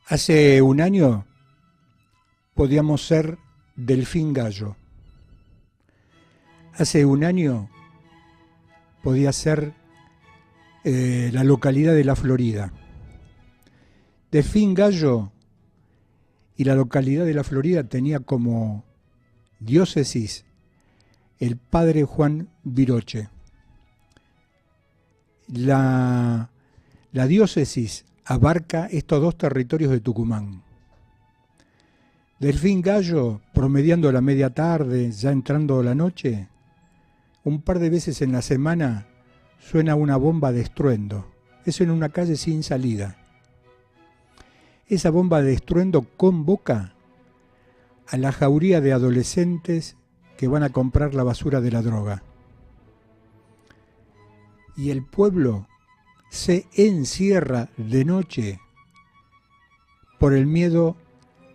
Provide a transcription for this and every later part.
Hace un año podíamos ser Delfín Gallo. Hace un año podía ser la localidad de La Florida. Delfín Gallo y la localidad de La Florida tenía como diócesis el padre Juan Viroche. La diócesis abarca estos dos territorios de Tucumán. Delfín Gallo, promediando la media tarde, ya entrando la noche, un par de veces en la semana suena una bomba de estruendo. Eso en una calle sin salida. Esa bomba de estruendo convoca a la jauría de adolescentes que van a comprar la basura de la droga. Y el pueblo se encierra de noche por el miedo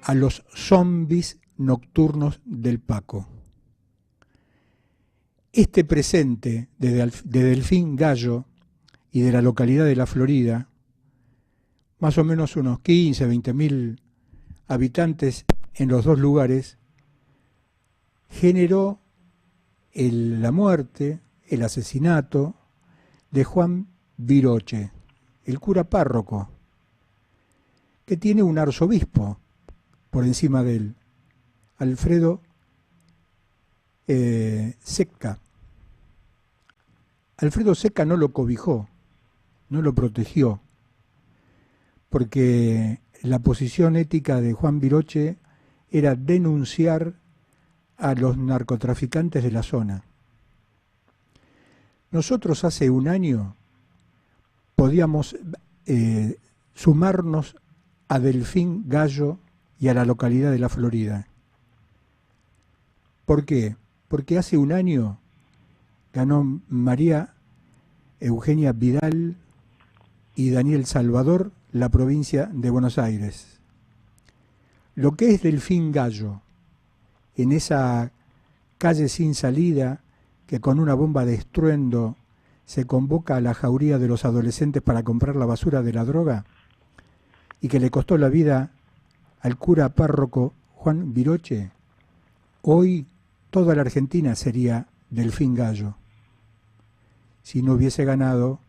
a los zombis nocturnos del Paco. Este presente de Delfín Gallo y de la localidad de La Florida, más o menos unos 15, 20.000 habitantes en los dos lugares, generó la muerte, el asesinato de Juan Viroche, el cura párroco, que tiene un arzobispo por encima de él, Alfredo Secca. Alfredo Secca no lo cobijó, no lo protegió, porque la posición ética de Juan Viroche era denunciar a los narcotraficantes de la zona. Nosotros hace un año podíamos sumarnos a Delfín Gallo y a la localidad de La Florida. ¿Por qué? Porque hace un año ganó María Eugenia Vidal y Daniel Salvador la provincia de Buenos Aires. Lo que es Delfín Gallo, en esa calle sin salida que con una bomba de estruendo se convoca a la jauría de los adolescentes para comprar la basura de la droga y que le costó la vida al cura párroco Juan Viroche, hoy toda la Argentina sería Delfín Gallo. Si no hubiese ganado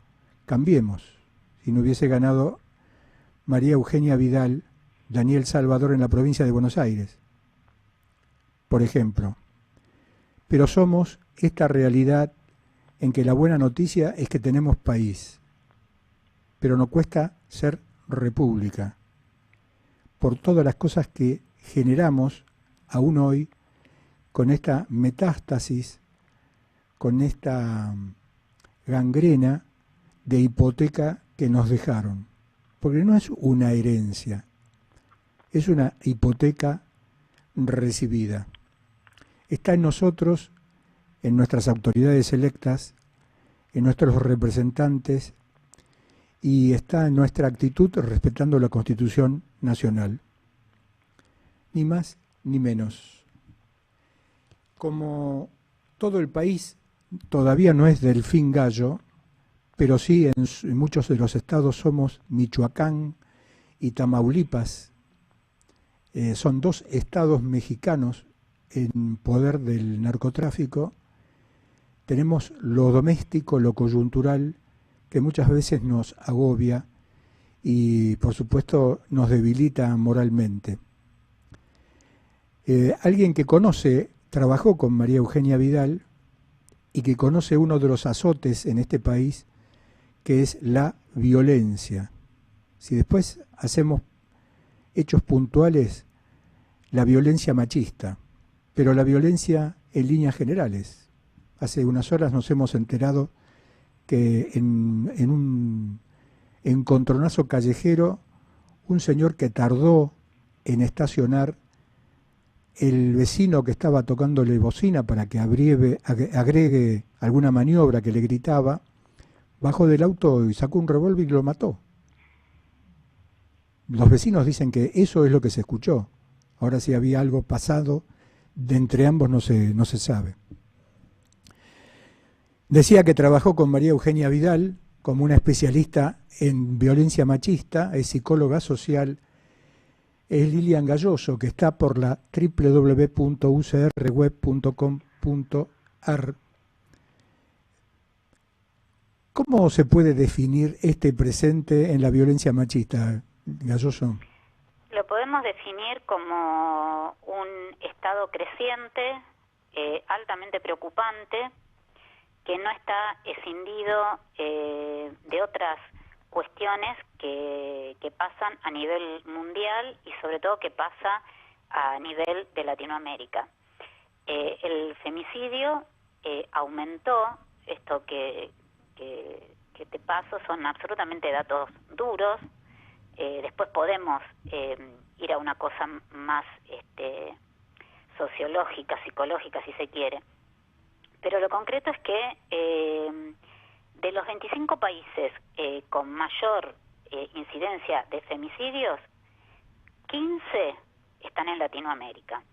Cambiemos, si no hubiese ganado María Eugenia Vidal, Daniel Salvador en la provincia de Buenos Aires, por ejemplo. Pero somos esta realidad en que la buena noticia es que tenemos país, pero nos cuesta ser república, por todas las cosas que generamos aún hoy con esta metástasis, con esta gangrena de hipoteca que nos dejaron. Porque no es una herencia, es una hipoteca recibida. Está en nosotros, en nuestras autoridades electas, en nuestros representantes, y está en nuestra actitud respetando la Constitución Nacional. Ni más ni menos. Como todo el país todavía no es Delfín Gallo, pero sí en muchos de los estados somos Michoacán y Tamaulipas. Son dos estados mexicanos en poder del narcotráfico. Tenemos lo doméstico, lo coyuntural, que muchas veces nos agobia y por supuesto nos debilita moralmente. Alguien que trabajó con María Eugenia Vidal y que conoce uno de los azotes en este país, que es la violencia. Si después hacemos hechos puntuales, la violencia machista, pero la violencia en líneas generales. Hace unas horas nos hemos enterado que en un encontronazo callejero, un señor que tardó en estacionar, el vecino que estaba tocándole bocina para que agregue alguna maniobra que le gritaba, bajó del auto y sacó un revólver y lo mató. Los vecinos dicen que eso es lo que se escuchó. Ahora si había algo pasado de entre ambos no se sabe. Decía que trabajó con María Eugenia Vidal como una especialista en violencia machista, es psicóloga social es Lilian Galloso, que está por la www.ucrweb.com.ar. ¿Cómo se puede definir este presente en la violencia machista, Galloso? Lo podemos definir como un estado creciente, altamente preocupante, que no está escindido de otras cuestiones que pasan a nivel mundial y sobre todo que pasa a nivel de Latinoamérica. El femicidio aumentó, esto que te paso son absolutamente datos duros. Después podemos ir a una cosa más sociológica, psicológica, si se quiere. Pero lo concreto es que de los 25 países con mayor incidencia de femicidios, 15 están en Latinoamérica.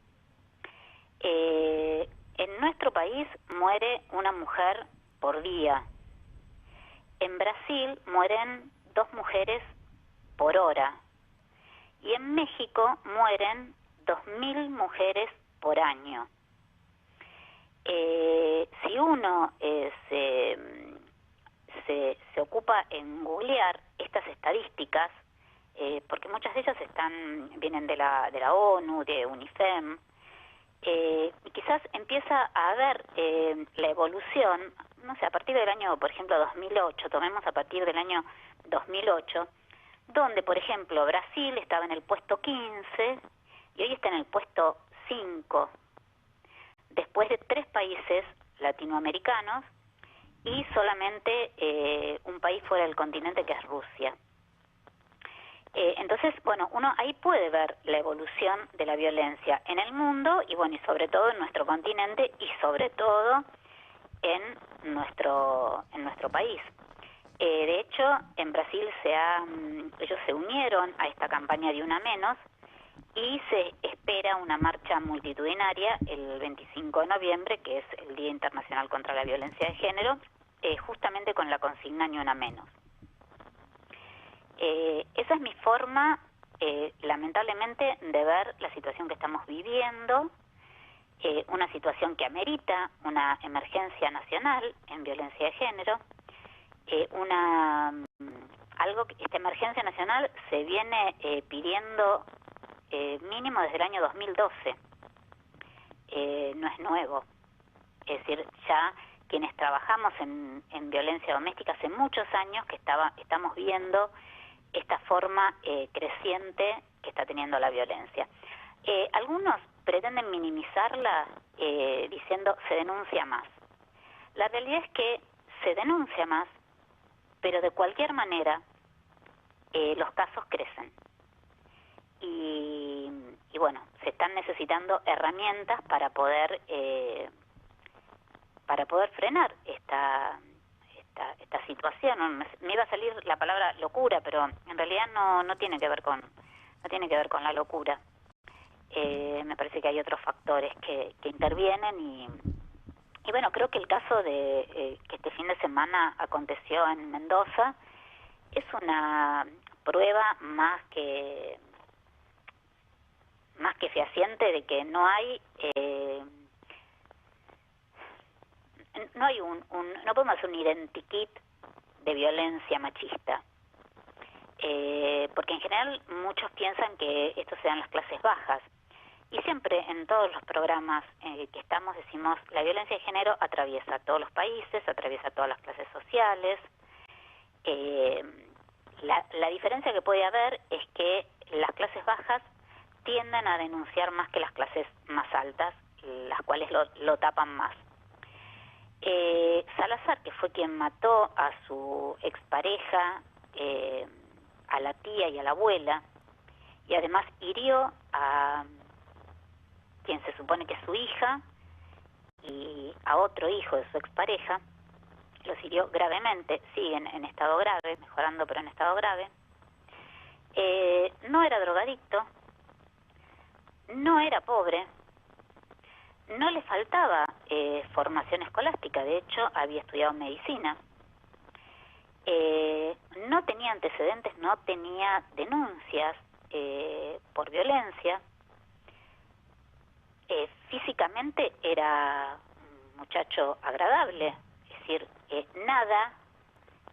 En nuestro país muere una mujer por día. En Brasil mueren 2 mujeres por hora. Y en México mueren 2.000 mujeres por año. Si uno se ocupa en googlear estas estadísticas, porque muchas de ellas vienen de la ONU, de UNIFEM, y quizás empieza a ver la evolución, no sé, a partir del año, por ejemplo, 2008, tomemos a partir del año 2008, donde, por ejemplo, Brasil estaba en el puesto 15 y hoy está en el puesto 5, después de 3 países latinoamericanos y solamente un país fuera del continente, que es Rusia. Entonces, bueno, uno ahí puede ver la evolución de la violencia en el mundo y, bueno, y sobre todo en nuestro continente y sobre todo en nuestro país. De hecho, en Brasil ellos se unieron a esta campaña de Una Menos y se espera una marcha multitudinaria el 25 de noviembre, que es el Día Internacional contra la Violencia de Género, justamente con la consigna Ni Una Menos. Esa es mi forma, lamentablemente, de ver la situación que estamos viviendo, una situación que amerita una emergencia nacional en violencia de género, esta emergencia nacional se viene pidiendo mínimo desde el año 2012, no es nuevo, es decir, ya quienes trabajamos en violencia doméstica hace muchos años que estamos viendo esta forma creciente que está teniendo la violencia. Algunos pretenden minimizarla diciendo se denuncia más. La realidad es que se denuncia más, pero de cualquier manera los casos crecen. Y bueno, se están necesitando herramientas para poder frenar esta situación. Me iba a salir la palabra locura, pero en realidad no tiene que ver con la locura. Me parece que hay otros factores que intervienen y bueno, creo que el caso de que este fin de semana aconteció en Mendoza es una prueba más que fehaciente de que no hay no podemos hacer un identikit de violencia machista, porque en general muchos piensan que esto se da en las clases bajas. Y siempre en todos los programas que estamos decimos, la violencia de género atraviesa todos los países, atraviesa todas las clases sociales. La diferencia que puede haber es que las clases bajas tienden a denunciar más que las clases más altas, las cuales lo tapan más. Salazar, que fue quien mató a su expareja, a la tía y a la abuela, y además hirió a quien se supone que es su hija y a otro hijo de su expareja, los hirió gravemente, siguen en estado grave, mejorando pero en estado grave. No era drogadicto, no era pobre, no le faltaba formación escolástica, de hecho había estudiado medicina, no tenía antecedentes, no tenía denuncias por violencia. Físicamente era un muchacho agradable, es decir, nada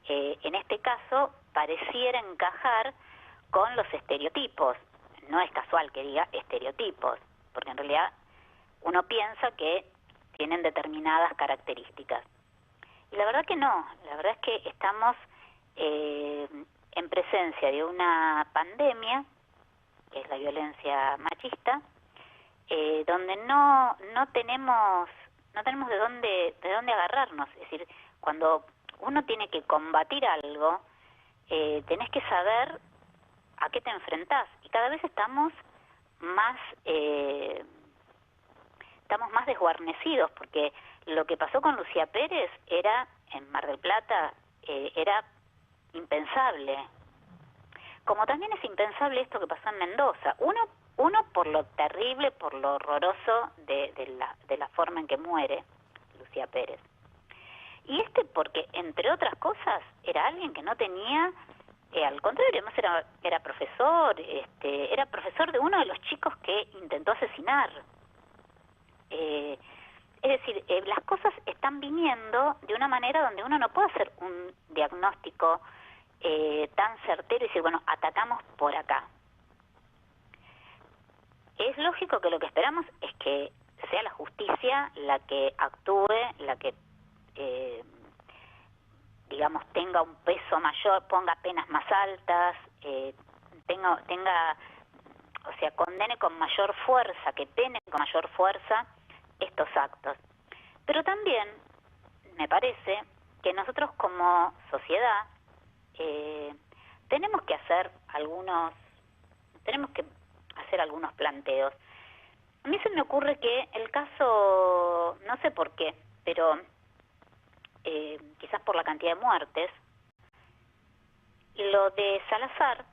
en este caso pareciera encajar con los estereotipos. No es casual que diga estereotipos, porque en realidad uno piensa que tienen determinadas características. Y la verdad que no, la verdad es que estamos en presencia de una pandemia, que es la violencia machista, donde no tenemos de dónde agarrarnos. Es decir, cuando uno tiene que combatir algo, tenés que saber a qué te enfrentás, y cada vez estamos más desguarnecidos, porque lo que pasó con Lucía Pérez era en Mar del Plata, era impensable, como también es impensable esto que pasó en Mendoza. Uno por lo terrible, por lo horroroso de la forma en que muere Lucía Pérez, y porque, entre otras cosas, era alguien que no tenía, al contrario, además era profesor, era profesor de uno de los chicos que intentó asesinar. Es decir, las cosas están viniendo de una manera donde uno no puede hacer un diagnóstico tan certero y decir, bueno, atacamos por acá. Es lógico que lo que esperamos es que sea la justicia la que actúe, la que digamos, tenga un peso mayor, ponga penas más altas, o sea, condene con mayor fuerza, que pene con mayor fuerza estos actos. Pero también me parece que nosotros como sociedad tenemos que hacer algunos planteos. A mí se me ocurre que el caso, no sé por qué, pero quizás por la cantidad de muertes, lo de Salazar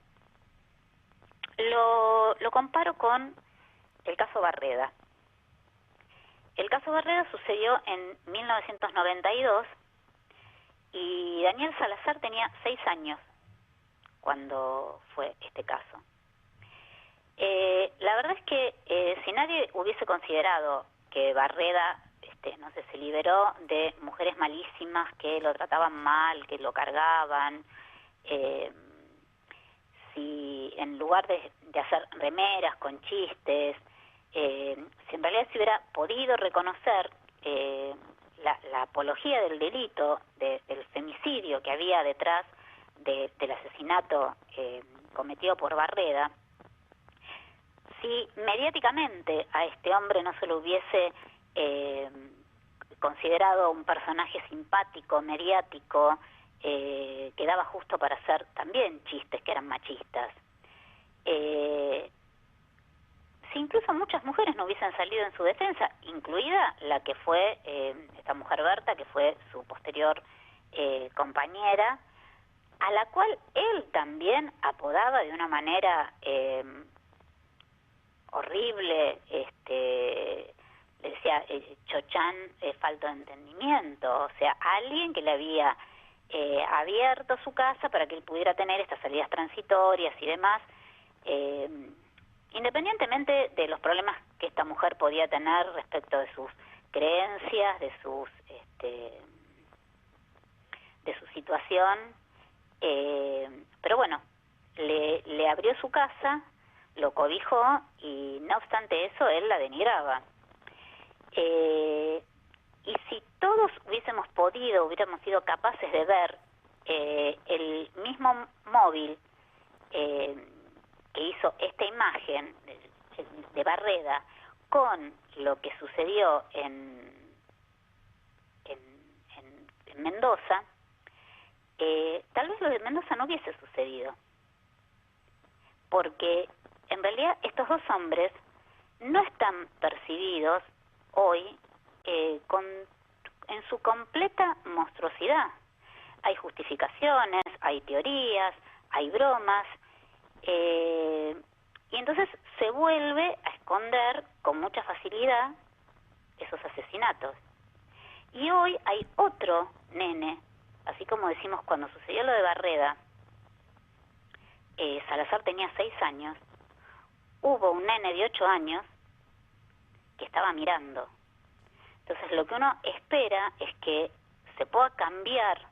lo comparo con el caso Barreda. El caso Barreda sucedió en 1992 y Daniel Salazar tenía 6 años cuando fue este caso. La verdad es que si nadie hubiese considerado que Barreda no sé, se liberó de mujeres malísimas que lo trataban mal, que lo cargaban, si en lugar de hacer remeras con chistes, si en realidad se hubiera podido reconocer la apología del delito, del femicidio que había detrás del asesinato cometido por Barreda, si mediáticamente a este hombre no se lo hubiese considerado un personaje simpático, mediático, que daba justo para hacer también chistes que eran machistas, si incluso muchas mujeres no hubiesen salido en su defensa, incluida la que fue esta mujer Berta, que fue su posterior compañera, a la cual él también apodaba de una manera horrible, le decía Chochán, falto de entendimiento, o sea, alguien que le había abierto su casa para que él pudiera tener estas salidas transitorias y demás, independientemente de los problemas que esta mujer podía tener respecto de sus creencias, de su situación, pero bueno, le abrió su casa, lo cobijó y no obstante eso él la denigraba. Y si todos hubiéramos sido capaces de ver el mismo móvil que hizo esta imagen de Barreda con lo que sucedió en Mendoza, tal vez lo de Mendoza no hubiese sucedido, porque en realidad estos dos hombres no están percibidos hoy en su completa monstruosidad. Hay justificaciones, hay teorías, hay bromas, y entonces se vuelve a esconder con mucha facilidad esos asesinatos. Y hoy hay otro nene, así como decimos cuando sucedió lo de Barreda, Salazar tenía 6 años, hubo un nene de 8 años que estaba mirando. Entonces lo que uno espera es que se pueda cambiar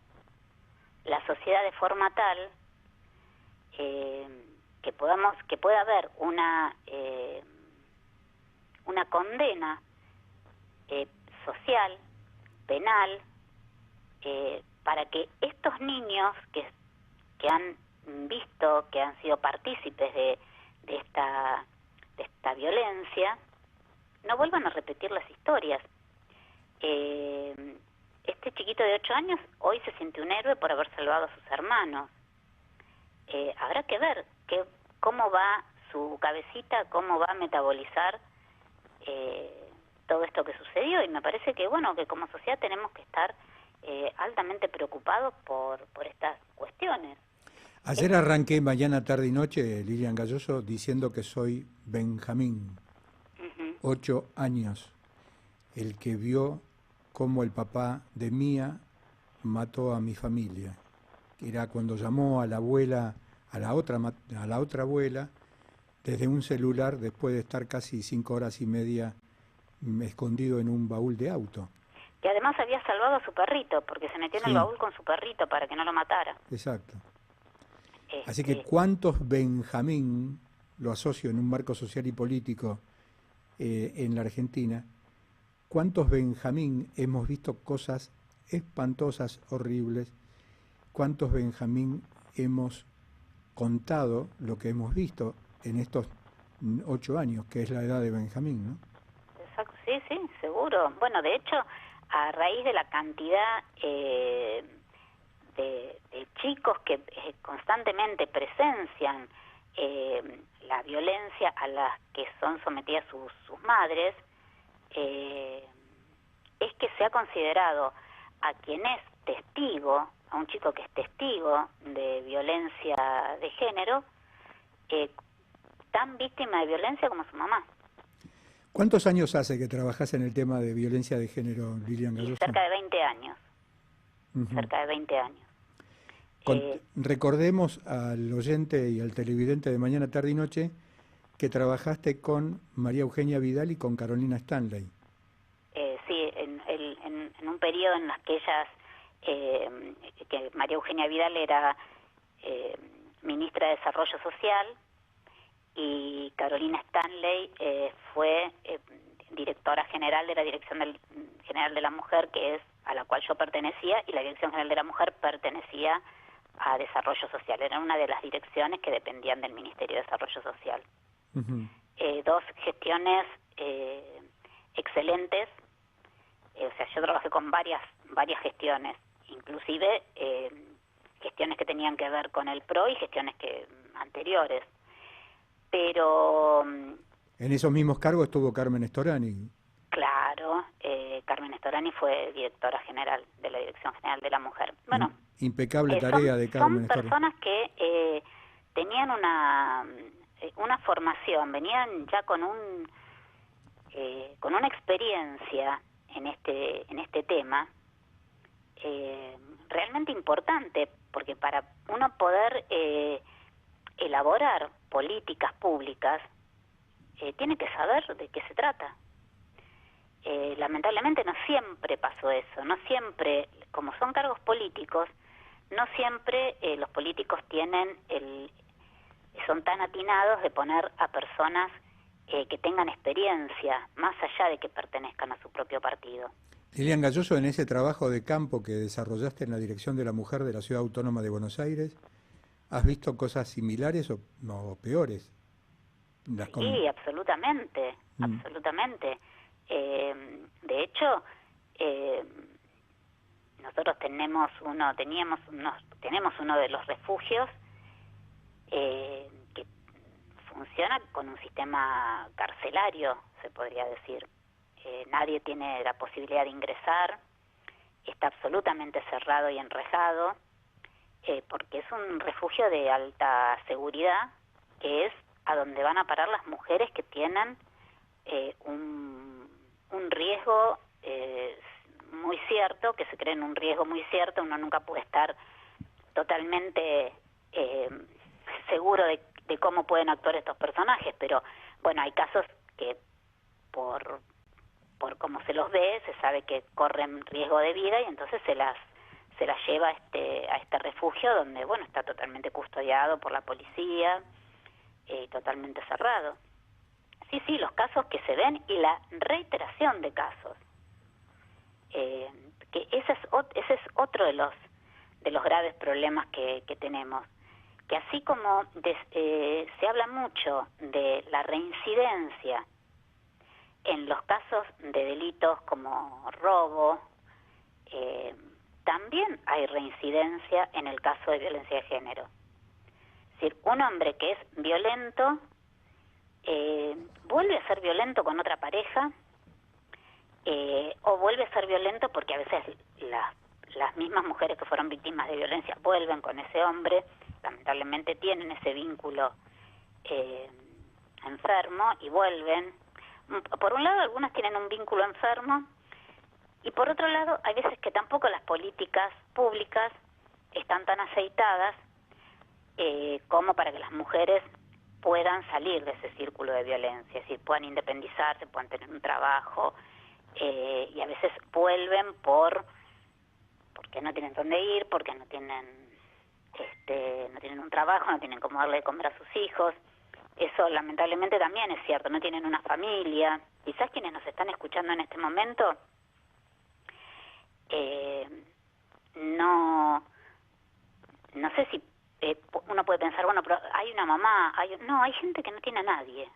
la sociedad de forma tal que pueda haber una condena social, penal, para que estos niños que han visto, que han sido partícipes de esta violencia, no vuelvan a repetir las historias. Este chiquito de 8 años hoy se siente un héroe por haber salvado a sus hermanos. Habrá que ver cómo va su cabecita, cómo va a metabolizar todo esto que sucedió, y me parece que que como sociedad tenemos que estar altamente preocupados por estas cuestiones. Ayer arranqué Mañana, Tarde y Noche, Lilian Galloso, diciendo que soy Benjamín, 8 años, el que vio cómo el papá de Mía mató a mi familia. Era cuando llamó a la abuela, a la otra abuela, desde un celular, después de estar casi 5 horas y media escondido en un baúl de auto. Que además había salvado a su perrito, porque se metió en el baúl con su perrito para que no lo matara. Exacto. Así que ¿cuántos Benjamín, lo asocio en un marco social y político en la Argentina, cuántos Benjamín hemos visto cosas espantosas, horribles? ¿Cuántos Benjamín hemos contado lo que hemos visto en estos 8 años, que es la edad de Benjamín, ¿no? Exacto, sí, seguro. Bueno, de hecho, a raíz de la cantidad de chicos que constantemente presencian la violencia a las que son sometidas sus madres, es que se ha considerado a quien es testigo, a un chico que es testigo de violencia de género, tan víctima de violencia como su mamá. ¿Cuántos años hace que trabajás en el tema de violencia de género, Lilian Galloso? Cerca de 20 años. Cerca de 20 años. Recordemos al oyente y al televidente de Mañana, Tarde y Noche que trabajaste con María Eugenia Vidal y con Carolina Stanley. Sí, en un periodo en las que ellas, que María Eugenia Vidal era ministra de Desarrollo Social y Carolina Stanley fue directora general de la Dirección General de la Mujer, que es a la cual yo pertenecía, y la Dirección General de la Mujer pertenecía a Desarrollo Social. Era una de las direcciones que dependían del Ministerio de Desarrollo Social. Dos gestiones excelentes. O sea, yo trabajé con varias gestiones, inclusive gestiones que tenían que ver con el PRO y gestiones anteriores. Pero en esos mismos cargos estuvo Carmen Storani. Claro, Carmen Storani fue directora general de la Dirección General de la Mujer. Bueno, impecable tarea de Carmen Storani. Son personas que tenían una formación, venían ya con una experiencia en este tema realmente importante, porque para uno poder elaborar políticas públicas tiene que saber de qué se trata. Lamentablemente no siempre pasó eso, no siempre, como son cargos políticos, no siempre los políticos son tan atinados de poner a personas que tengan experiencia, más allá de que pertenezcan a su propio partido. Lilian Galloso, en ese trabajo de campo que desarrollaste en la Dirección de la Mujer de la Ciudad Autónoma de Buenos Aires, ¿has visto cosas similares o peores? Sí, absolutamente, absolutamente. De hecho, nosotros tenemos uno de los refugios que funciona con un sistema carcelario, se podría decir. Nadie tiene la posibilidad de ingresar, está absolutamente cerrado y enrejado, porque es un refugio de alta seguridad, que es a donde van a parar las mujeres que tienen un riesgo muy cierto, que se creen un riesgo muy cierto. Uno nunca puede estar totalmente seguro de cómo pueden actuar estos personajes, pero bueno, hay casos que por cómo se los ve, se sabe que corren riesgo de vida y entonces se las lleva a este refugio donde, bueno, está totalmente custodiado por la policía y totalmente cerrado. Sí, sí, los casos que se ven y la reiteración de casos. Que ese es otro de los graves problemas que tenemos. Que así como se habla mucho de la reincidencia en los casos de delitos como robo, también hay reincidencia en el caso de violencia de género. Es decir, un hombre que es violento vuelve a ser violento con otra pareja, o vuelve a ser violento porque a veces las mismas mujeres que fueron víctimas de violencia vuelven con ese hombre, lamentablemente tienen ese vínculo enfermo y vuelven. Por un lado, algunas tienen un vínculo enfermo, y por otro lado, hay veces que tampoco las políticas públicas están tan aceitadas como para que las mujeres puedan salir de ese círculo de violencia, es decir, puedan independizarse, puedan tener un trabajo, y a veces vuelven porque no tienen dónde ir, porque no tienen un trabajo, no tienen cómo darle de comer a sus hijos. Eso lamentablemente también es cierto, no tienen una familia. Quizás quienes nos están escuchando en este momento no sé si uno puede pensar, bueno, pero hay una mamá, no, hay gente que no tiene a nadie.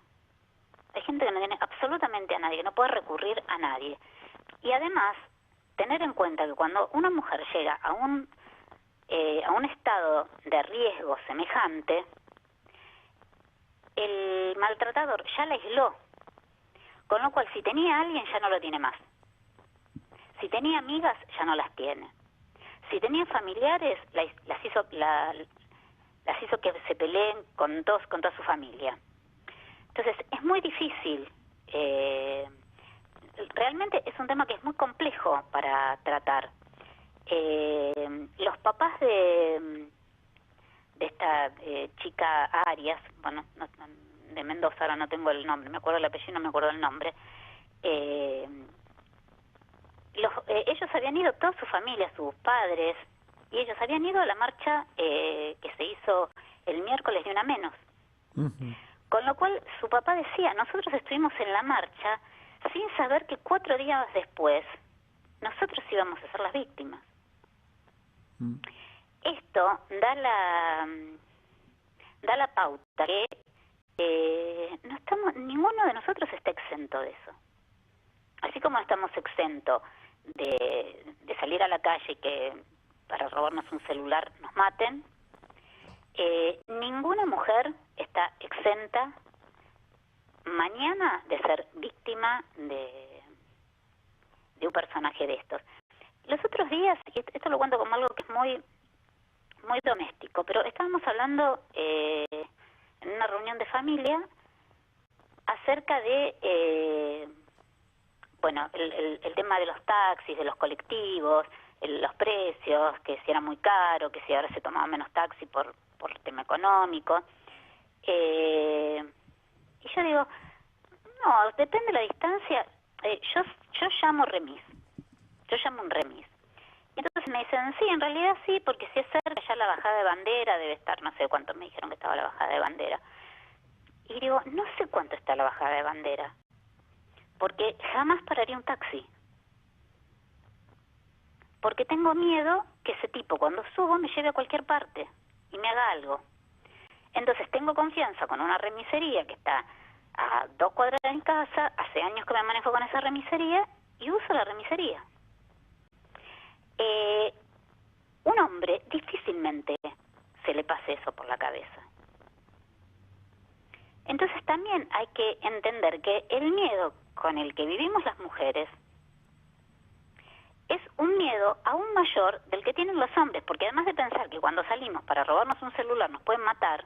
Hay gente que no tiene absolutamente a nadie, que no puede recurrir a nadie. Y además, tener en cuenta que cuando una mujer llega a un estado de riesgo semejante, el maltratador ya la aisló, con lo cual si tenía a alguien ya no lo tiene más. Si tenía amigas ya no las tiene. Si tenía familiares las hizo que se peleen con toda su familia. Entonces es muy difícil. Realmente es un tema que es muy complejo para tratar. Los papás de esta chica Arias, bueno, de Mendoza, ahora no tengo el nombre, me acuerdo el apellido, no me acuerdo el nombre. Ellos habían ido, toda su familia, sus padres, y ellos habían ido a la marcha que se hizo el miércoles de Una Menos. Uh-huh. Con lo cual su papá decía, nosotros estuvimos en la marcha sin saber que 4 días después nosotros íbamos a ser las víctimas. Uh-huh. Esto da la pauta que ninguno de nosotros está exento de eso. Así como estamos exentos de salir a la calle y que para robarnos un celular nos maten, ninguna mujer está exenta mañana de ser víctima de un personaje de estos. Los otros días, y esto lo cuento como algo que es muy, muy doméstico, pero estábamos hablando en una reunión de familia acerca de el tema de los taxis, de los colectivos, los precios, que si era muy caro, que si ahora se tomaba menos taxi por tema económico. Y yo digo, no, depende de la distancia. Yo llamo remis. Yo llamo un remis. Y entonces me dicen, sí, en realidad sí, porque si es cerca ya la bajada de Bandera debe estar, no sé cuánto me dijeron que estaba la bajada de Bandera. Y digo, no sé cuánto está la bajada de Bandera, porque jamás pararía un taxi. Porque tengo miedo que ese tipo cuando subo me lleve a cualquier parte y me haga algo. Entonces tengo confianza con una remisería que está a 2 cuadras de mi casa, hace años que me manejo con esa remisería y uso la remisería. Un hombre difícilmente se le pase eso por la cabeza. Entonces también hay que entender que el miedo con el que vivimos las mujeres es un miedo aún mayor del que tienen los hombres, porque además de pensar que cuando salimos para robarnos un celular nos pueden matar,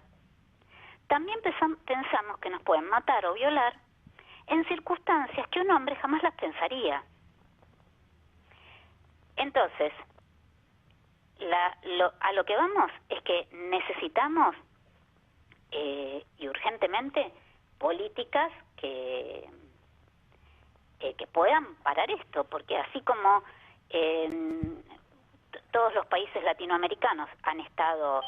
también pensamos que nos pueden matar o violar en circunstancias que un hombre jamás las pensaría. Entonces, a lo que vamos es que necesitamos y urgentemente políticas que puedan parar esto, porque así como todos los países latinoamericanos han estado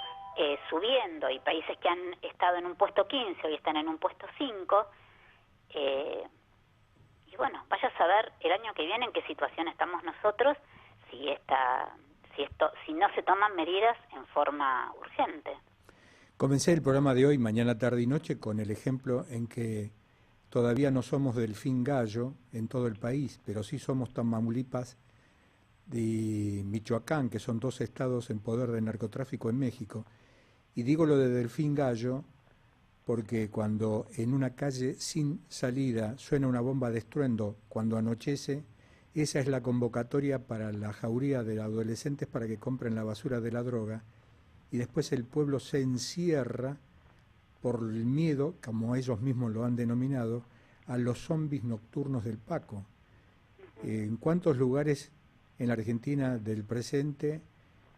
subiendo, y países que han estado en un puesto 15 hoy están en un puesto 5, y bueno, vaya a saber el año que viene en qué situación estamos nosotros si no se toman medidas en forma urgente. Comencé el programa de hoy, mañana, tarde y noche, con el ejemplo en que todavía no somos Delfín Gallo en todo el país, pero sí somos Tamaulipas y Michoacán, que son 2 estados en poder de narcotráfico en México. Y digo lo de Delfín Gallo porque cuando en una calle sin salida suena una bomba de estruendo cuando anochece, esa es la convocatoria para la jauría de adolescentes para que compren la basura de la droga, y después el pueblo se encierra por el miedo, como ellos mismos lo han denominado, a los zombies nocturnos del Paco. ¿En cuántos lugares en la Argentina del presente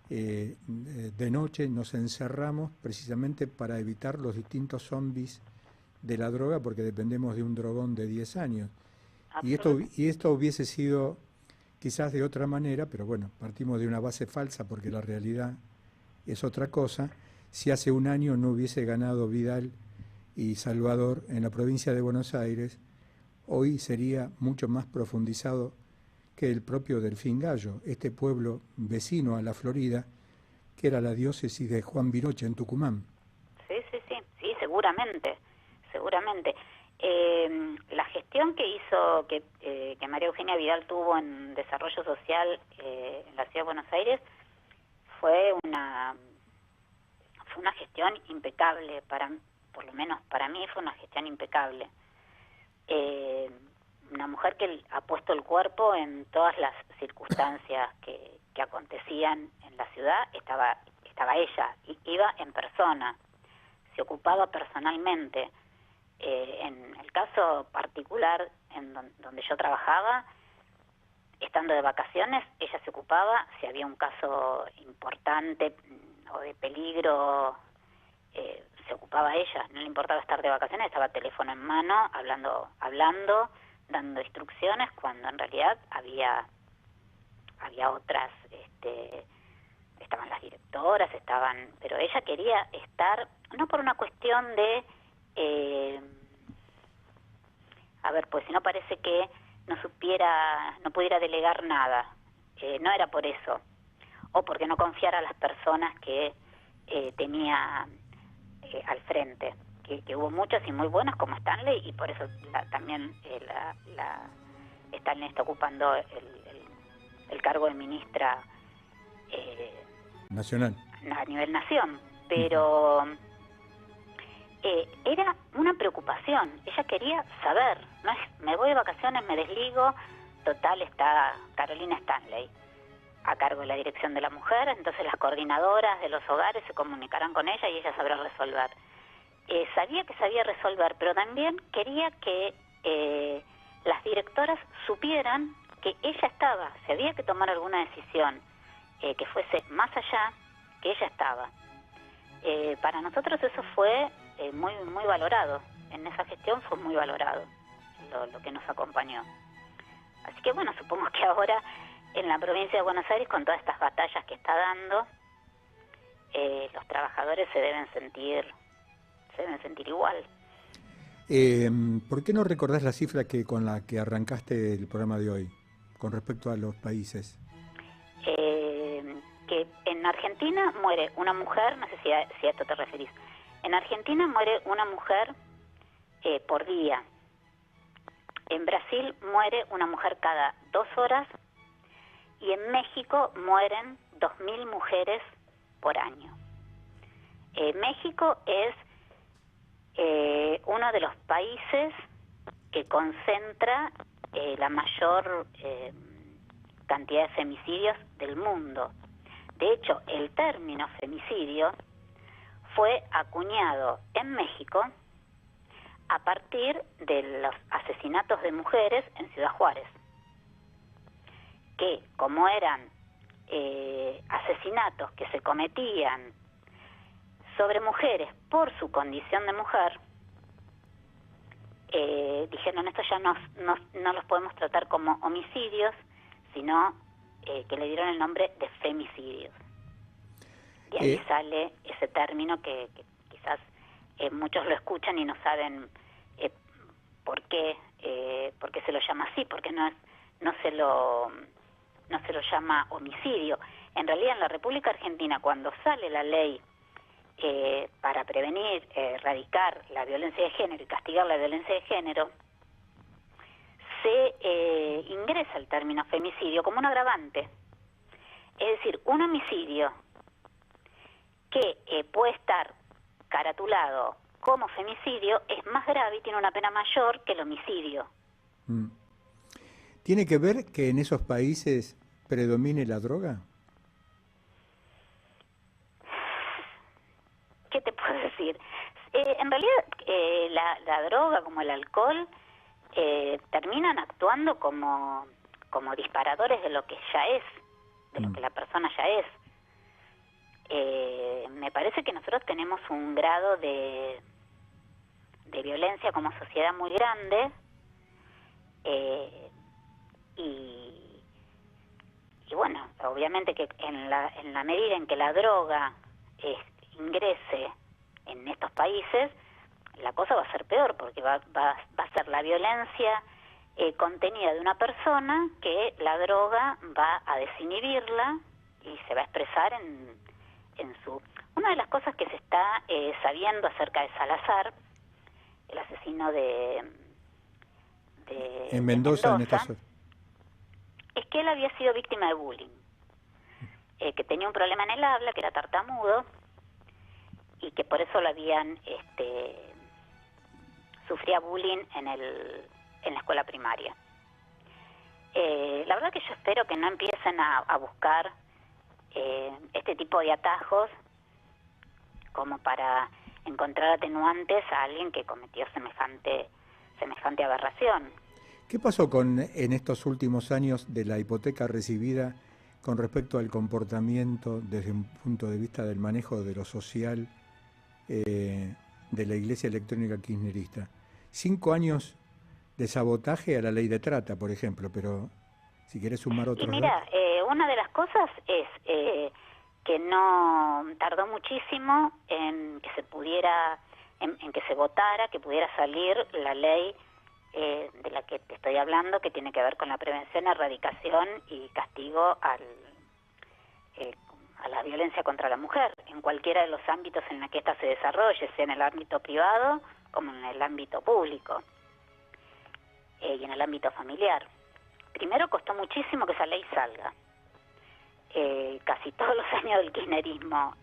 de noche nos encerramos precisamente para evitar los distintos zombies de la droga, porque dependemos de un drogón de 10 años? Y esto hubiese sido quizás de otra manera, pero bueno, partimos de una base falsa porque la realidad es otra cosa. Si hace un año no hubiese ganado Vidal y Salvador en la provincia de Buenos Aires, hoy sería mucho más profundizado que el propio Delfín Gallo, este pueblo vecino a la Florida, que era la diócesis de Juan Viroche en Tucumán. Sí, seguramente. La gestión que hizo, que María Eugenia Vidal tuvo en desarrollo social en la Ciudad de Buenos Aires fue una gestión impecable, por lo menos para mí fue una gestión impecable. Una mujer que ha puesto el cuerpo en todas las circunstancias que acontecían en la ciudad. Estaba ella, iba en persona, se ocupaba personalmente. En el caso particular en donde yo trabajaba, estando de vacaciones, ella se ocupaba. Si había un caso importante o de peligro, se ocupaba ella, no le importaba estar de vacaciones, estaba teléfono en mano, hablando, dando instrucciones, cuando en realidad había otras, estaban las directoras, pero ella quería estar, no por una cuestión de, pues si no parece que no pudiera delegar nada, no era por eso, o porque no confiara a las personas que tenía al frente, que hubo muchas y muy buenas como Stanley, y por eso también Stanley está ocupando el cargo de ministra nacional a nivel nación, pero era una preocupación. Ella quería saber, no es me voy de vacaciones, me desligo, total está Carolina Stanley a cargo de la dirección de la mujer, entonces las coordinadoras de los hogares se comunicarán con ella y ella sabrá resolver. Sabía que sabía resolver, pero también quería que las directoras supieran que ella estaba, si había que tomar alguna decisión que fuese más allá, que ella estaba. Para nosotros eso fue muy valorado, en esa gestión fue muy valorado lo que nos acompañó. Así que bueno, supongo que ahora en la provincia de Buenos Aires, con todas estas batallas que está dando, los trabajadores se deben sentir igual. ¿Por qué no recordás la cifra con la que arrancaste el programa de hoy, con respecto a los países? Que en Argentina muere una mujer, no sé si a esto te referís, en Argentina muere una mujer por día. En Brasil muere una mujer cada 2 horas, y en México mueren 2.000 mujeres por año. México es uno de los países que concentra la mayor cantidad de femicidios del mundo. De hecho, el término femicidio fue acuñado en México a partir de los asesinatos de mujeres en Ciudad Juárez, que como eran asesinatos que se cometían sobre mujeres por su condición de mujer, dijeron esto ya no los podemos tratar como homicidios, sino que le dieron el nombre de femicidios. De ahí sale ese término que quizás muchos lo escuchan y no saben por qué se lo llama así, porque no se lo llama homicidio. En realidad, en la República Argentina, cuando sale la ley para prevenir, erradicar la violencia de género y castigar la violencia de género, se ingresa el término femicidio como un agravante. Es decir, un homicidio que puede estar caratulado como femicidio es más grave y tiene una pena mayor que el homicidio. ¿Tiene que ver que en esos países predomine la droga? ¿Qué te puedo decir? En realidad, la droga como el alcohol terminan actuando como disparadores de lo que ya es, de lo que la persona ya es. Me parece que nosotros tenemos un grado de violencia como sociedad muy grande, y bueno, obviamente que en la medida en que la droga ingrese en estos países, la cosa va a ser peor, porque va a ser la violencia contenida de una persona que la droga va a desinhibirla y se va a expresar en su... Una de las cosas que se está sabiendo acerca de Salazar, el asesino en Mendoza, es que él había sido víctima de bullying, que tenía un problema en el habla, que era tartamudo, y que por eso lo habían sufría bullying en la escuela primaria. La verdad que yo espero que no empiecen a buscar este tipo de atajos como para encontrar atenuantes a alguien que cometió semejante aberración. ¿Qué pasó en estos últimos años de la hipoteca recibida con respecto al comportamiento desde un punto de vista del manejo de lo social de la Iglesia Electrónica Kirchnerista? 5 años de sabotaje a la ley de trata, por ejemplo, pero si querés sumar otros... Y mira, una de las cosas es que no tardó muchísimo en que se pudiera, en que se votara, que pudiera salir la ley de la que te estoy hablando, que tiene que ver con la prevención, erradicación y castigo a la violencia contra la mujer, en cualquiera de los ámbitos en los que ésta se desarrolle, sea en el ámbito privado como en el ámbito público y en el ámbito familiar. Primero costó muchísimo que esa ley salga. Casi todos los años del kirchnerismo.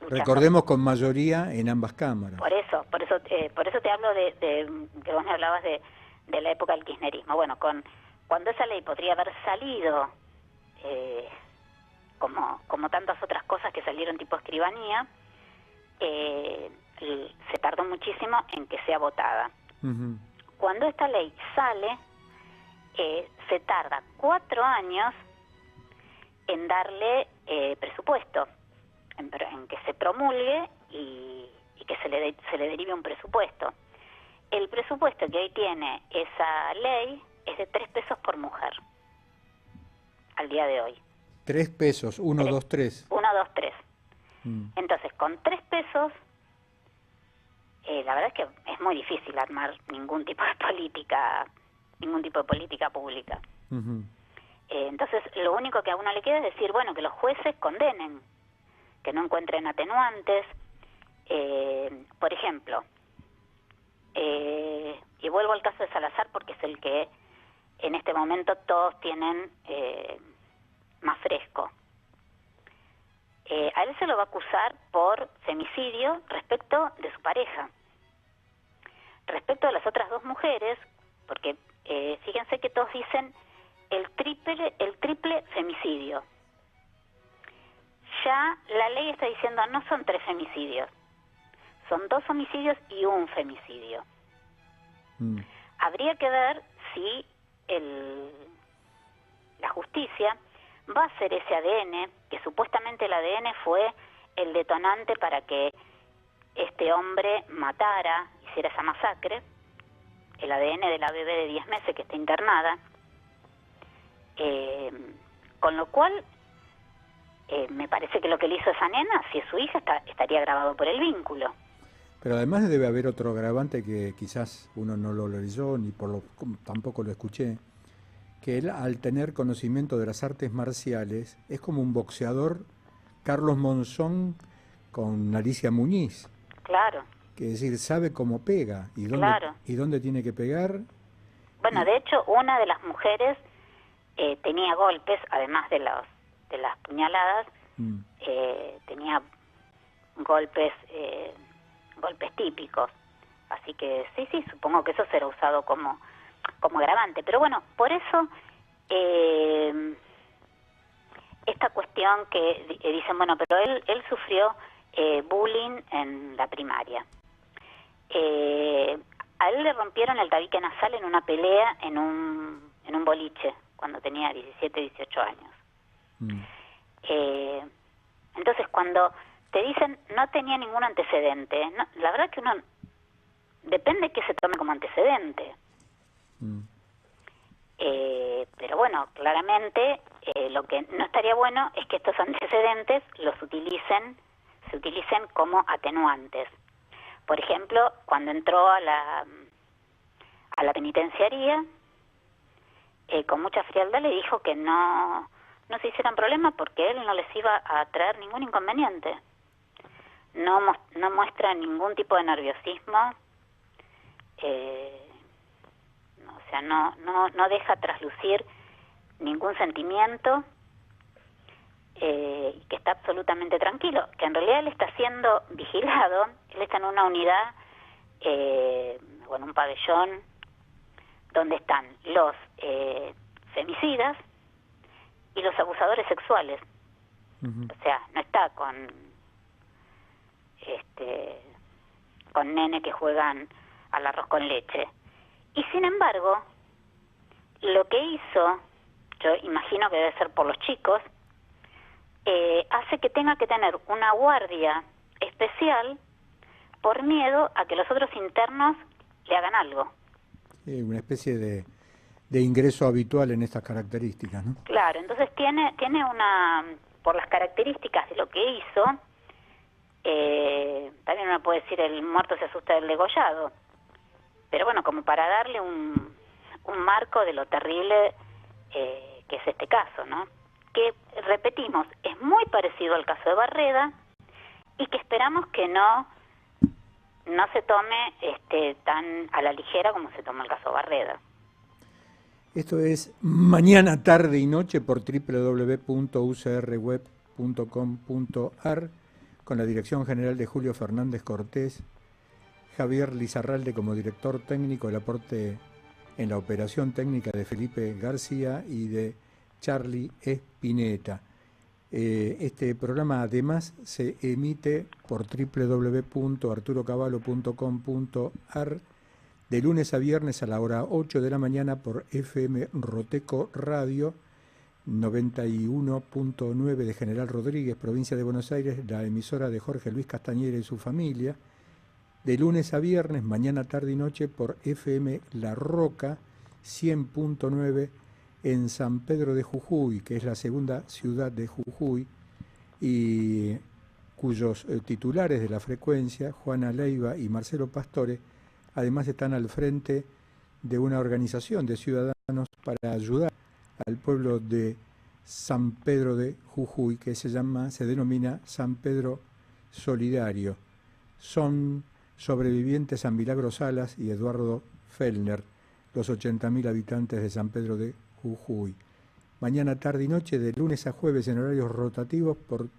Recordemos con mayoría en ambas cámaras. Por eso te hablo de que vos me hablabas de la época del kirchnerismo. Bueno, cuando esa ley podría haber salido, como tantas otras cosas que salieron tipo escribanía, se tardó muchísimo en que sea votada. Cuando esta ley sale, se tarda 4 años en darle presupuesto, en que se promulgue y que se le derive un presupuesto. El presupuesto que hoy tiene esa ley es de 3 pesos por mujer, al día de hoy. 3 pesos, 1, 2, 3. 1, 2, 3. Entonces, con 3 pesos, la verdad es que es muy difícil armar ningún tipo de política pública. Entonces, lo único que a uno le queda es decir, bueno, que los jueces condenen, que no encuentren atenuantes. Por ejemplo, y vuelvo al caso de Salazar porque es el que en este momento todos tienen más fresco. A él se lo va a acusar por femicidio respecto de su pareja. Respecto a las otras 2 mujeres, porque fíjense que todos dicen el triple femicidio. Ya la ley está diciendo no son 3 femicidios, son 2 homicidios y 1 femicidio. Habría que ver si la justicia va a hacer ese ADN, que supuestamente el ADN fue el detonante para que este hombre matara, hiciera esa masacre. El ADN de la bebé de 10 meses que está internada. Con lo cual, me parece que lo que le hizo esa nena, si es su hija, estaría agravado por el vínculo. Pero además debe haber otro agravante que quizás uno no lo leyó ni tampoco lo escuché, que él, al tener conocimiento de las artes marciales, es como un boxeador Carlos Monzón con Alicia Muñiz. Claro. Que es decir, sabe cómo pega y dónde tiene que pegar. Bueno, de hecho, una de las mujeres tenía golpes, además de las puñaladas, tenía golpes típicos. Así que sí, supongo que eso será usado como agravante. Pero bueno, por eso esta cuestión que dicen, bueno, pero él sufrió bullying en la primaria. A él le rompieron el tabique nasal en una pelea en un boliche cuando tenía 17, 18 años. Entonces, cuando te dicen no tenía ningún antecedente, no, la verdad que uno depende que se tome como antecedente. Pero bueno, claramente lo que no estaría bueno es que estos antecedentes se utilicen como atenuantes. Por ejemplo, cuando entró a la penitenciaría, con mucha frialdad le dijo que no se hicieran problemas porque él no les iba a traer ningún inconveniente. No muestra ningún tipo de nerviosismo, o sea, no deja traslucir ningún sentimiento, y que está absolutamente tranquilo, que en realidad él está siendo vigilado. Él está en una unidad, un pabellón, donde están los femicidas y los abusadores sexuales. O sea, no está con nene que juegan al arroz con leche. Y sin embargo, lo que hizo, yo imagino que debe ser por los chicos, hace que tenga que tener una guardia especial por miedo a que los otros internos le hagan algo. Una especie de ingreso habitual en estas características, ¿no? Claro, entonces tiene una, por las características de lo que hizo, también uno puede decir el muerto se asusta del degollado, pero bueno, como para darle un marco de lo terrible que es este caso, ¿no? Que, repetimos, es muy parecido al caso de Barreda y que esperamos que no se tome tan a la ligera como se tomó el caso de Barreda. Esto es Mañana, Tarde y Noche por www.ucrweb.com.ar, con la dirección general de Julio Fernández Cortés, Javier Lizarralde como director técnico, el aporte en la operación técnica de Felipe García y de Charlie Espineta. Este programa además se emite por www.arturocavallo.com.ar de lunes a viernes a la hora 8 de la mañana por FM Roteco Radio 91.9 de General Rodríguez, provincia de Buenos Aires, la emisora de Jorge Luis Castañera y su familia. De lunes a viernes, mañana, tarde y noche por FM La Roca 100.9 en San Pedro de Jujuy, que es la segunda ciudad de Jujuy, y cuyos titulares de la frecuencia, Juana Leiva y Marcelo Pastore, además están al frente de una organización de ciudadanos para ayudar al pueblo de San Pedro de Jujuy, que se denomina San Pedro Solidario. Son sobrevivientes San Milagro Salas y Eduardo Fellner, los 80.000 habitantes de San Pedro de Jujuy. Mañana, tarde y noche, de lunes a jueves en horarios rotativos por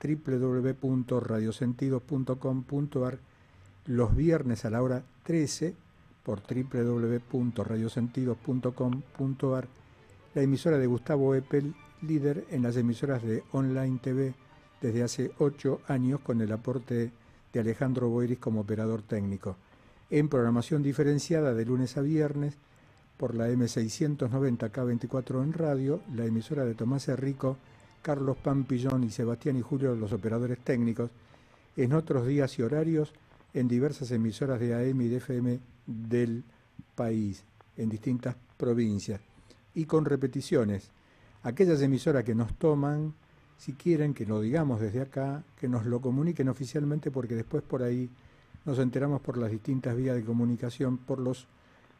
www.radiosentidos.com.ar, los viernes a la hora 13 por www.radiosentidos.com.ar, la emisora de Gustavo Eppel, líder en las emisoras de Online TV desde hace 8 años, con el aporte de Alejandro Boiris como operador técnico. En programación diferenciada de lunes a viernes por la M690 K24 en radio, la emisora de Tomás Herrico, Carlos Pampillón y Sebastián y Julio, los operadores técnicos. En otros días y horarios en diversas emisoras de AM y de FM del país, en distintas provincias, y con repeticiones. Aquellas emisoras que nos toman, si quieren que lo digamos desde acá, que nos lo comuniquen oficialmente, porque después por ahí nos enteramos por las distintas vías de comunicación, por los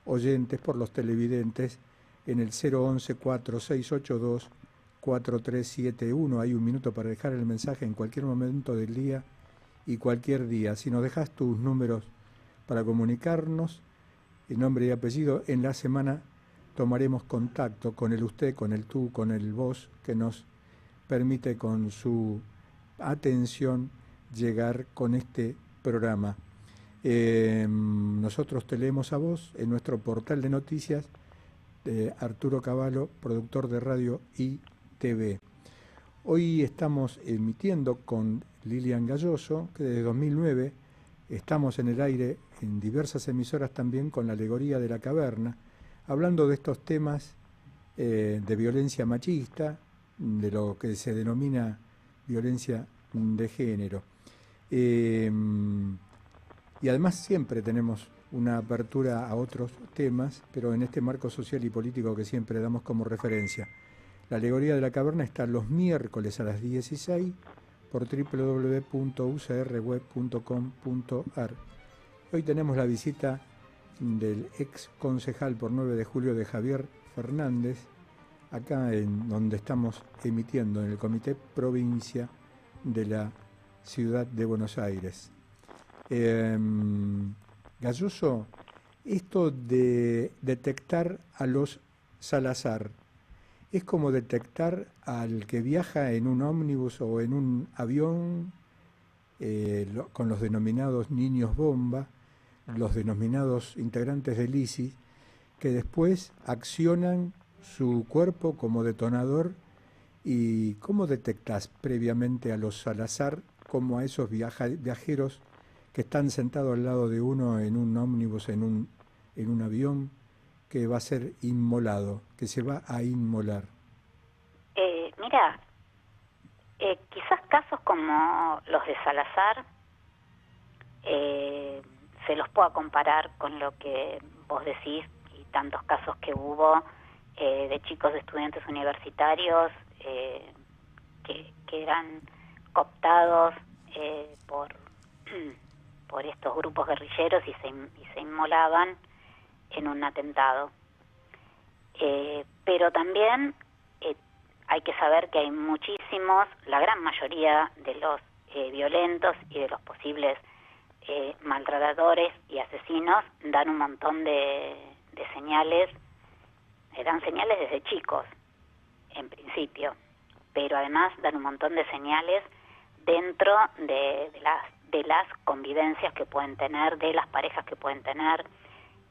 oyentes, por los televidentes, en el 011-4682-4371. Hay un minuto para dejar el mensaje en cualquier momento del día y cualquier día. Si nos dejas tus números para comunicarnos, el nombre y apellido, en la semana tomaremos contacto con el usted, con el tú, con el vos, que nos permite con su atención llegar con este programa. Nosotros te leemos a vos en nuestro portal de noticias, Arturo Cavallo, productor de radio y TV. Hoy estamos emitiendo con Lilian Galloso, que desde 2009 estamos en el aire en diversas emisoras también con la alegoría de la caverna, hablando de estos temas de violencia machista, de lo que se denomina violencia de género. Y además siempre tenemos una apertura a otros temas, pero en este marco social y político que siempre damos como referencia. La alegoría de la caverna está los miércoles a las 16 por www.ucrweb.com.ar. Hoy tenemos la visita del ex concejal por 9 de julio de Javier Fernández, acá en donde estamos emitiendo en el Comité Provincia de la Ciudad de Buenos Aires. Galloso, esto de detectar a los Salazar, ¿es como detectar al que viaja en un ómnibus o en un avión con los denominados niños bomba, los denominados integrantes del ISIS, que después accionan su cuerpo como detonador? ¿Y cómo detectas previamente a los Salazar, como a esos viajeros que están sentados al lado de uno en un ómnibus, en un avión, que va a ser inmolado, que se va a inmolar? Mira, quizás casos como los de Salazar se los pueda comparar con lo que vos decís y tantos casos que hubo de chicos, de estudiantes universitarios que eran cooptados por estos grupos guerrilleros y se inmolaban en un atentado. Pero también hay que saber que hay muchísimos, la gran mayoría de los violentos y de los posibles maltratadores y asesinos dan un montón de señales, dan señales desde chicos, en principio, pero además dan un montón de señales dentro de las convivencias que pueden tener, de las parejas que pueden tener.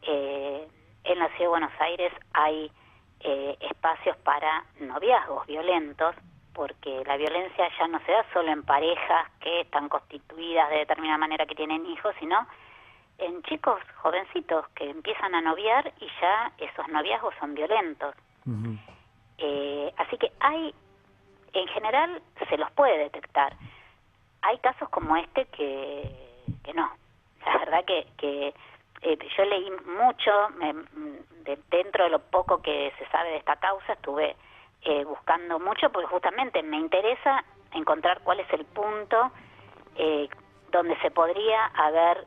En la Ciudad de Buenos Aires hay espacios para noviazgos violentos, porque la violencia ya no se da solo en parejas que están constituidas de determinada manera, que tienen hijos, sino en chicos jovencitos que empiezan a noviar y ya esos noviazgos son violentos. Uh-huh. Así que en general se los puede detectar. Hay casos como este que no. La verdad que yo leí mucho, dentro de lo poco que se sabe de esta causa, estuve buscando mucho, porque justamente me interesa encontrar cuál es el punto donde se podría haber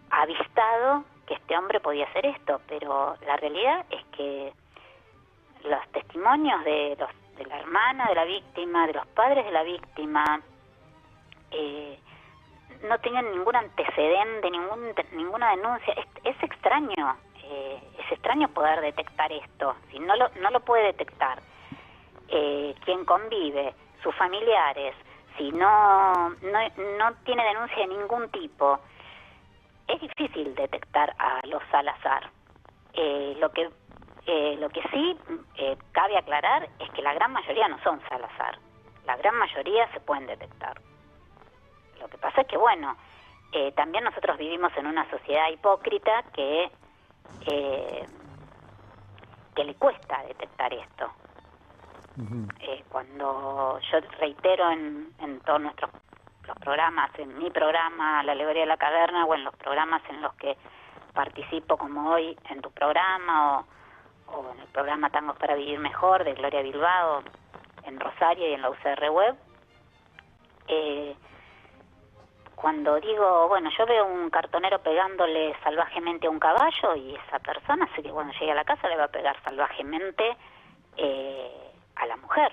avistado que este hombre podía hacer esto, pero la realidad es que los testimonios de la hermana de la víctima, de los padres de la víctima, no tienen ningún antecedente, ninguna denuncia. Es extraño, poder detectar esto. Si no lo puede detectar quien convive, sus familiares, si no tiene denuncia de ningún tipo, es difícil detectar a los Salazar. Lo que sí cabe aclarar es que la gran mayoría no son Salazar. La gran mayoría se pueden detectar. Lo que pasa es que, bueno, también nosotros vivimos en una sociedad hipócrita que le cuesta detectar esto. Uh-huh. Cuando yo reitero en todos nuestros los programas, en mi programa La Alegoría de la Caverna, o en los programas en los que participo, como hoy en tu programa, o en el programa Tangos para Vivir Mejor de Gloria Bilbao en Rosario y en la UCR Web, cuando digo, bueno, yo veo un cartonero pegándole salvajemente a un caballo, y esa persona sé que cuando llegue a la casa le va a pegar salvajemente a la mujer.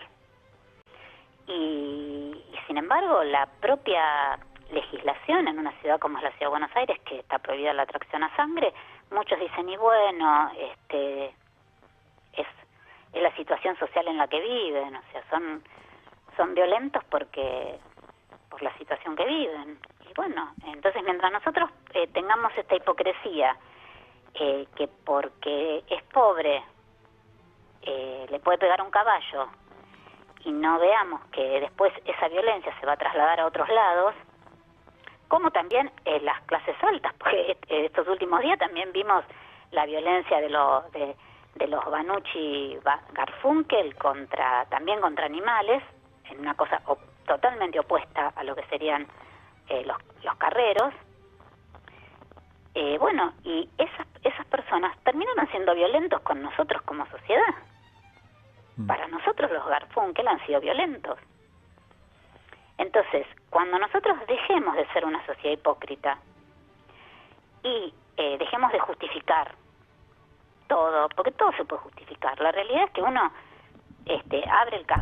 Y sin embargo, la propia legislación en una ciudad como es la Ciudad de Buenos Aires, que está prohibida la tracción a sangre, muchos dicen, y bueno, es la situación social en la que viven, o sea, son violentos por la situación que viven. Y bueno, entonces mientras nosotros tengamos esta hipocresía, que porque es pobre le puede pegar un caballo, y no veamos que después esa violencia se va a trasladar a otros lados, como también las clases altas, porque estos últimos días también vimos la violencia de los Banucci Garfunkel también contra animales, en una cosa totalmente opuesta a lo que serían los carreros. Bueno, y esas personas terminaron siendo violentos con nosotros como sociedad. Para nosotros los Garfunkel han sido violentos. Entonces, cuando nosotros dejemos de ser una sociedad hipócrita y dejemos de justificar todo, porque todo se puede justificar, la realidad es que uno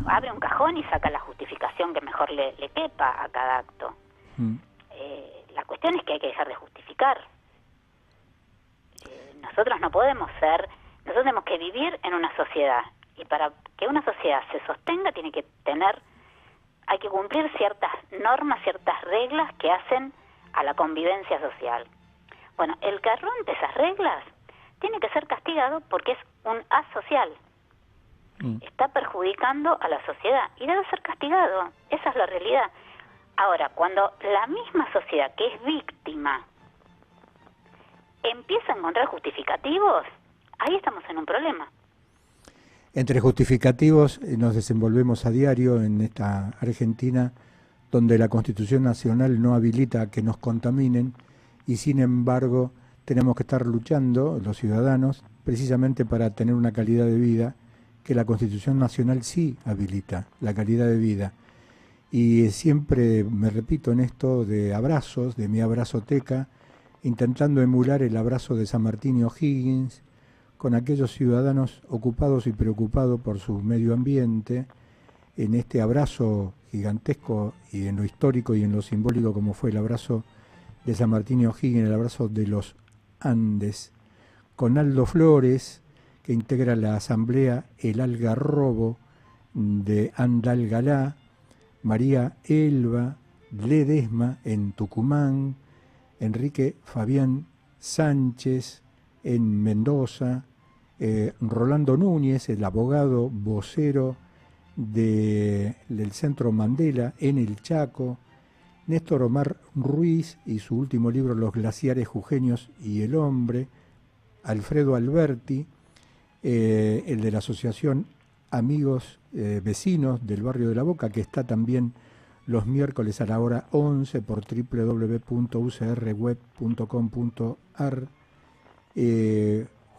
abre un cajón y saca la justificación que mejor le quepa a cada acto. La cuestión es que hay que dejar de justificar. Nosotros no podemos nosotros tenemos que vivir en una sociedad, y para que una sociedad se sostenga hay que cumplir ciertas normas, ciertas reglas que hacen a la convivencia social. Bueno, el que rompe esas reglas tiene que ser castigado porque es un asocial. Está perjudicando a la sociedad y debe ser castigado. Esa es la realidad. Ahora, cuando la misma sociedad que es víctima empieza a encontrar justificativos, ahí estamos en un problema. Entre justificativos nos desenvolvemos a diario en esta Argentina, donde la Constitución Nacional no habilita a que nos contaminen, y sin embargo tenemos que estar luchando, los ciudadanos, precisamente para tener una calidad de vida que la Constitución Nacional sí habilita, la calidad de vida. Y siempre me repito en esto de abrazos, de mi abrazoteca, intentando emular el abrazo de San Martín y O'Higgins, con aquellos ciudadanos ocupados y preocupados por su medio ambiente, en este abrazo gigantesco y en lo histórico y en lo simbólico como fue el abrazo de San Martín y O'Higgins, el abrazo de los Andes, con Aldo Flores, que integra la asamblea El Algarrobo de Andalgalá, María Elba Ledesma en Tucumán, Enrique Fabián Sánchez en Mendoza, Rolando Núñez, el abogado vocero del Centro Mandela en el Chaco, Néstor Omar Ruiz y su último libro Los glaciares jujeños y el hombre, Alfredo Alberti, el de la Asociación Amigos Vecinos del Barrio de la Boca, que está también los miércoles a la hora 11 por www.ucrweb.com.ar,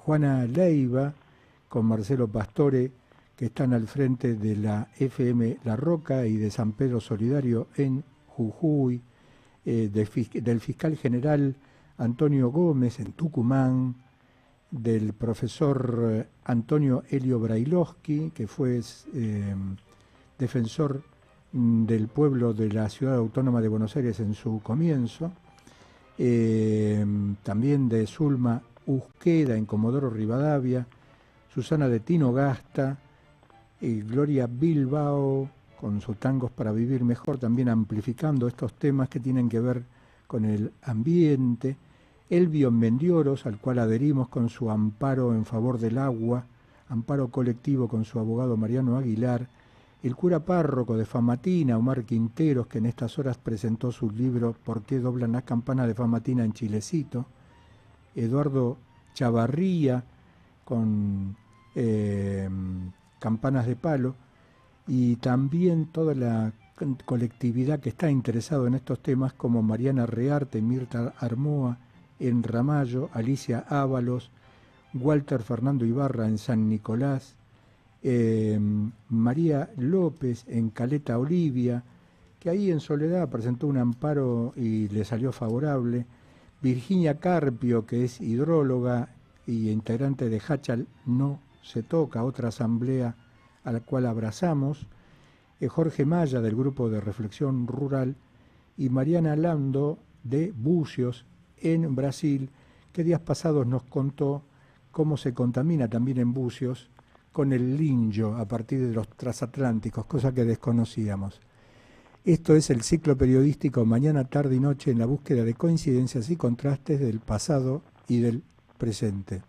Juana Leiva con Marcelo Pastore, que están al frente de la FM La Roca y de San Pedro Solidario en Jujuy, del fiscal general Antonio Gómez en Tucumán, del profesor Antonio Elio Brailovsky, que fue defensor del pueblo de la Ciudad Autónoma de Buenos Aires en su comienzo, también de Zulma Usqueda en Comodoro Rivadavia, Susana de Tinogasta, Gloria Bilbao con sus Tangos para Vivir Mejor, también amplificando estos temas que tienen que ver con el ambiente, Elvio Mendioros, al cual adherimos con su amparo en favor del agua, amparo colectivo con su abogado Mariano Aguilar, el cura párroco de Famatina, Omar Quinteros, que en estas horas presentó su libro ¿Por qué doblan las campanas de Famatina en Chilecito?, Eduardo Chavarría con Campanas de Palo, y también toda la colectividad que está interesado en estos temas, como Mariana Rearte, Mirta Armoa en Ramallo, Alicia Ábalos, Walter Fernando Ibarra en San Nicolás, María López en Caleta Olivia, que ahí en Soledad presentó un amparo y le salió favorable, Virginia Carpio, que es hidróloga y integrante de Hachal No Se Toca, otra asamblea a la cual abrazamos, Jorge Maya del Grupo de Reflexión Rural y Mariana Lando de Bucios en Brasil, que días pasados nos contó cómo se contamina también en Bucios con el linjo a partir de los transatlánticos, cosa que desconocíamos. Esto es el ciclo periodístico Mañana, Tarde y Noche en la búsqueda de coincidencias y contrastes del pasado y del presente.